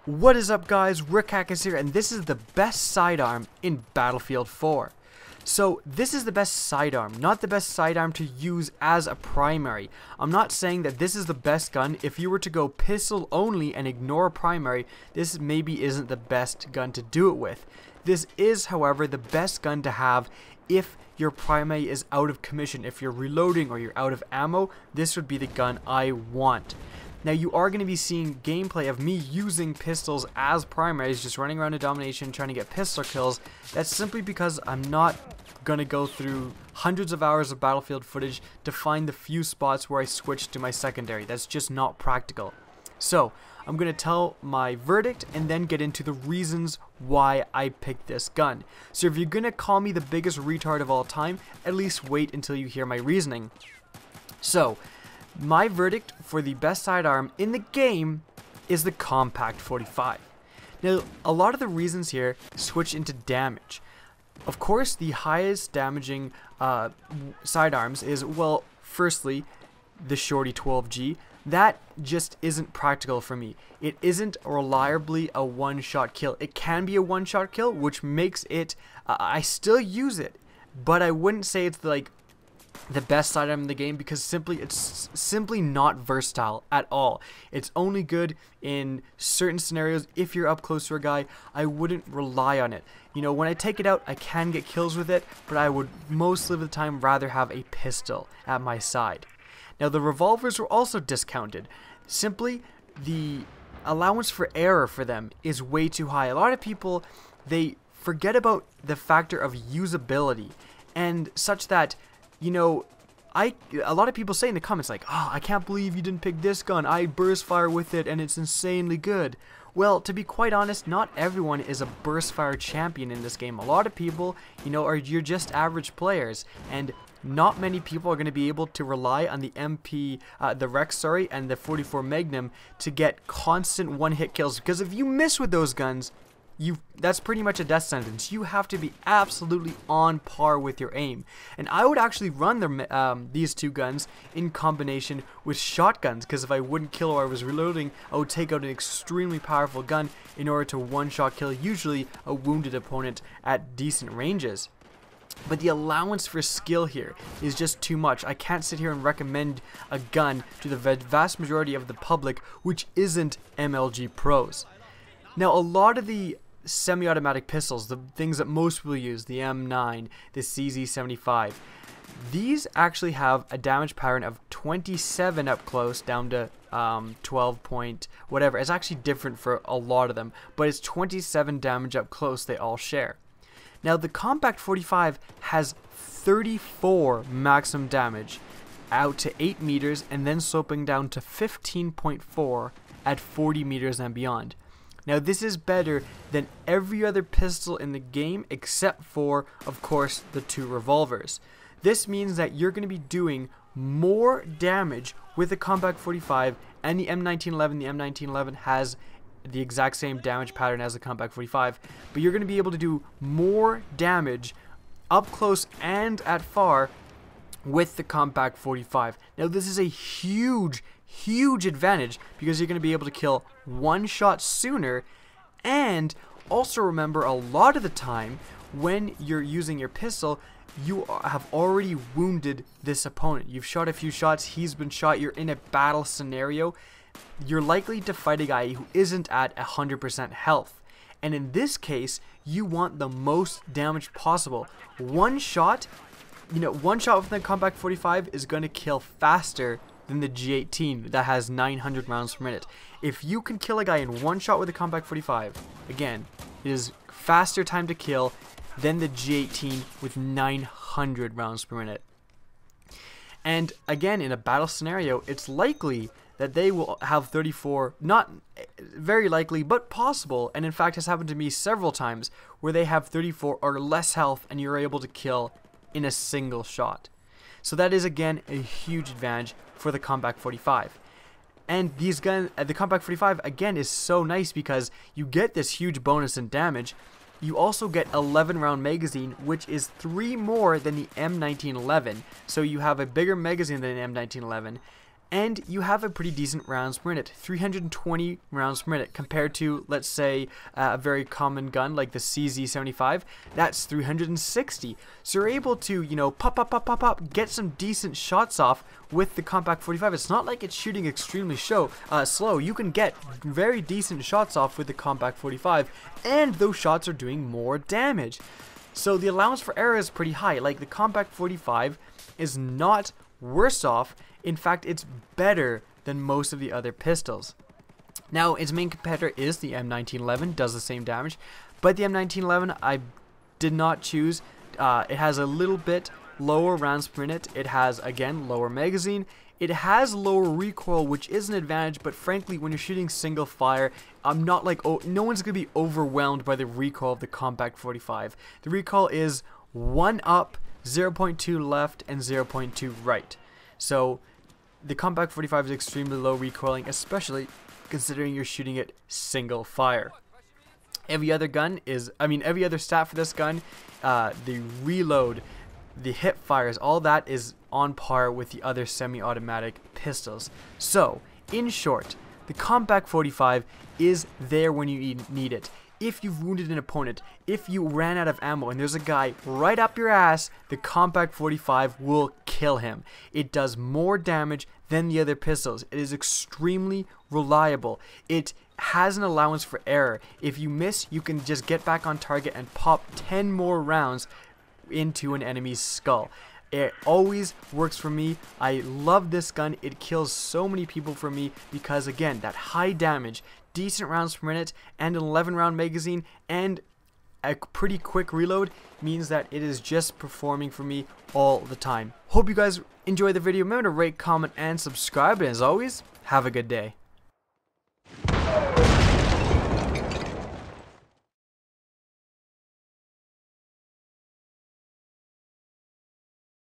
What is up, guys? Rick is here, and this is the best sidearm in Battlefield 4. So this is the best sidearm, not the best sidearm to use as a primary. I'm not saying that this is the best gun. If you were to go pistol only and ignore primary, this maybe isn't the best gun to do it with. This is, however, the best gun to have if your primary is out of commission. If you're reloading or you're out of ammo, this would be the gun I want. Now, you are going to be seeing gameplay of me using pistols as primaries, just running around in domination trying to get pistol kills. That's simply because I'm not going to go through hundreds of hours of Battlefield footage to find the few spots where I switch to my secondary. That's just not practical. So, I'm going to tell my verdict and then get into the reasons why I picked this gun. So if you're going to call me the biggest retard of all time, at least wait until you hear my reasoning. So, my verdict for the best sidearm in the game is the Compact 45. Now, a lot of the reasons here switch into damage. Of course, the highest damaging sidearms is, well, firstly, the Shorty 12G. That just isn't practical for me. It isn't reliably a one-shot kill. It can be a one-shot kill, which makes it, I still use it, but I wouldn't say it's like the best sidearm in the game because it's simply not versatile at all. It's only good in certain scenarios. If you're up close to a guy, I wouldn't rely on it. You know, when I take it out, I can get kills with it, but I would most of the time rather have a pistol at my side. Now, the revolvers were also discounted. Simply, the allowance for error for them is way too high. A lot of people, they forget about the factor of usability, and such that, you know, a lot of people say in the comments like, oh, I can't believe you didn't pick this gun. I burst fire with it and it's insanely good. Well, to be quite honest, not everyone is a burst fire champion in this game. A lot of people, you know, you're just average players, and not many people are going to be able to rely on the the Rex, and the 44 Magnum to get constant one-hit kills. Because if you miss with those guns, that's pretty much a death sentence. You have to be absolutely on par with your aim. And I would actually run these two guns in combination with shotguns, because if I wouldn't kill or I was reloading, I would take out an extremely powerful gun in order to one-shot kill usually a wounded opponent at decent ranges. But the allowance for skill here is just too much. I can't sit here and recommend a gun to the vast majority of the public which isn't MLG pros. Now, a lot of the semi-automatic pistols, the things that most people use, the M9, the CZ75, these actually have a damage pattern of 27 up close down to 12 point whatever. It's actually different for a lot of them, but it's 27 damage up close they all share. Now, the Compact 45 has 34 maximum damage out to 8 meters and then sloping down to 15.4 at 40 meters and beyond. Now, this is better than every other pistol in the game except for, of course, the two revolvers. This means that you're going to be doing more damage with the Compact 45 and the M1911. The M1911 has the exact same damage pattern as the Compact 45, but you're going to be able to do more damage up close and at far with the Compact 45. Now, this is a huge advantage because you're going to be able to kill one shot sooner, and also remember, a lot of the time when you're using your pistol, you have already wounded this opponent. You've shot a few shots, he's been shot, you're in a battle scenario. You're likely to fight a guy who isn't at 100% health. And in this case, you want the most damage possible. One shot with the Compact 45 is going to kill faster than the G18 that has 900 rounds per minute. If you can kill a guy in one shot with the Compact 45, again, it is faster time to kill than the G18 with 900 rounds per minute. And again, in a battle scenario, it's likely that they will have 34, not very likely, but possible, and in fact has happened to me several times, where they have 34 or less health and you're able to kill in a single shot. So that is, again, a huge advantage for the Compact 45. And these guns, the Compact 45, again, is so nice because you get this huge bonus in damage. You also get 11 round magazine, which is 3 more than the M1911. So you have a bigger magazine than an M1911. and you have a pretty decent rounds per minute, 320 rounds per minute, compared to, let's say, a very common gun like the CZ75, that's 360. So you're able to, you know, pop, get some decent shots off with the compact 45. It's not like it's shooting extremely slow. You can get very decent shots off with the compact 45, and those shots are doing more damage. So the allowance for error is pretty high. Like, the compact 45 is not worse off. In fact, it's better than most of the other pistols. Now, its main competitor is the M1911, does the same damage, but the M1911 I did not choose. It has a little bit lower rounds per minute. It has, again, lower magazine. It has lower recoil, which is an advantage, but frankly, when you're shooting single fire, I'm not like, oh, no one's going to be overwhelmed by the recoil of the compact 45. The recoil is 1 up, 0.2 left, and 0.2 right. So the compact 45 is extremely low recoiling, especially considering you're shooting it single fire. Every other stat for this gun, the reload, the hip fires, all that is on par with the other semi-automatic pistols. So, in short, the compact 45 is there when you need it. If you've wounded an opponent, if you ran out of ammo and there's a guy right up your ass, the compact 45 will kill him. It does more damage than the other pistols. It is extremely reliable. It has an allowance for error. If you miss, you can just get back on target and pop 10 more rounds into an enemy's skull. It always works for me. I love this gun. It kills so many people for me because, again, that high damage, decent rounds per minute, and an 11 round magazine, and a pretty quick reload means that it is just performing for me all the time. Hope you guys enjoyed the video. Remember to rate, comment, and subscribe, and as always, have a good day.